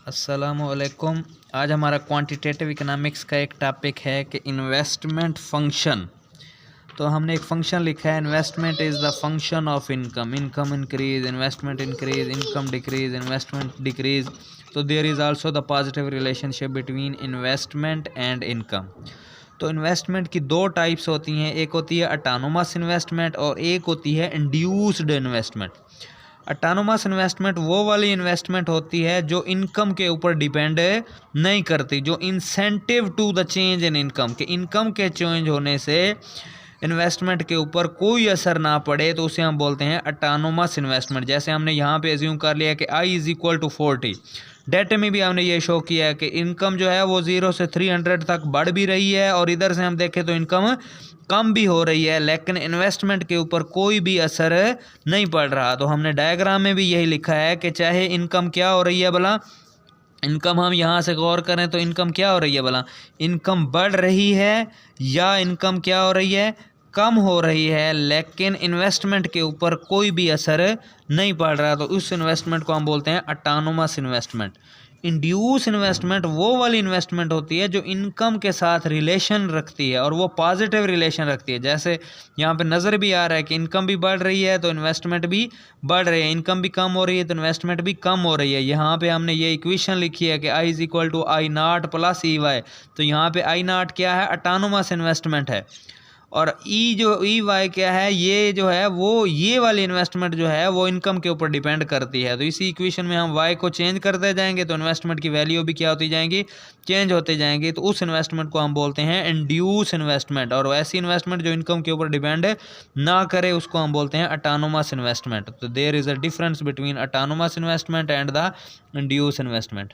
अस्सलामुअलैकुम। आज हमारा क्वांटिटेटिव इकोनॉमिक्स का एक टॉपिक है कि इन्वेस्टमेंट फंक्शन। तो हमने एक फंक्शन लिखा है, investment is the function of income. Income increase, investment increase, income decrease, investment decrease. तो there is also the positive relationship between investment and income. तो इन्वेस्टमेंट की दो टाइप्स होती हैं, एक होती है ऑटोनोमस इन्वेस्टमेंट और एक होती है इंड्यूस्ड इन्वेस्टमेंट। ऑटोनोमस इन्वेस्टमेंट वो वाली इन्वेस्टमेंट होती है जो इनकम के ऊपर डिपेंड नहीं करती, जो incentive to the change in income, के इनकम के चेंज होने से इन्वेस्टमेंट के ऊपर कोई असर ना पड़े, तो उसे हम बोलते हैं ऑटोनोमस इन्वेस्टमेंट। जैसे हमने यहाँ पे एज्यूम कर लिया कि I is equal to 40। Data में भी हमने ये शो किया है कि इनकम जो है वो 0 से 300 तक बढ़ भी रही है और इधर से हम देखें तो इनकम कम भी हो रही है, लेकिन इन्वेस्टमेंट के ऊपर कोई भी असर नहीं पड़ रहा। तो हमने डायग्राम में भी यही लिखा है कि चाहे इनकम क्या हो रही है भला, इनकम हम यहाँ से गौर करें तो इनकम क्या हो रही है भला, इनकम बढ़ रही है या इनकम क्या हो रही है, कम हो रही है, लेकिन इन्वेस्टमेंट के ऊपर कोई भी असर नहीं पड़ रहा। तो उस इन्वेस्टमेंट को हम बोलते हैं ऑटोनोमस इन्वेस्टमेंट। इंड्यूस इन्वेस्टमेंट वो वाली इन्वेस्टमेंट होती है जो इनकम के साथ रिलेशन रखती है और वो पॉजिटिव रिलेशन रखती है। जैसे यहाँ पे नज़र भी आ रहा है कि इनकम भी बढ़ रही है तो इन्वेस्टमेंट भी बढ़ रही है, इनकम भी कम हो रही है तो इन्वेस्टमेंट भी कम हो रही है। यहाँ पे हमने ये इक्वेशन लिखी है कि I is equal to I naught plus E Y. तो यहाँ पे आई नॉट क्या है, ऑटोनोमस इन्वेस्टमेंट है, और ई वाई क्या है, ये जो है वो ये वाली इन्वेस्टमेंट जो है वो इनकम के ऊपर डिपेंड करती है। तो इसी इक्वेशन में हम वाई को चेंज करते जाएंगे तो इन्वेस्टमेंट की वैल्यू भी क्या होती जाएंगी, चेंज होते जाएंगी। तो उस इन्वेस्टमेंट को हम बोलते हैं इंड्यूस इन्वेस्टमेंट, और ऐसी इन्वेस्टमेंट जो इनकम के ऊपर डिपेंड ना करे उसको हम बोलते हैं ऑटोनोमस इन्वेस्टमेंट। तो there is a difference between autonomous investment and the induce investment.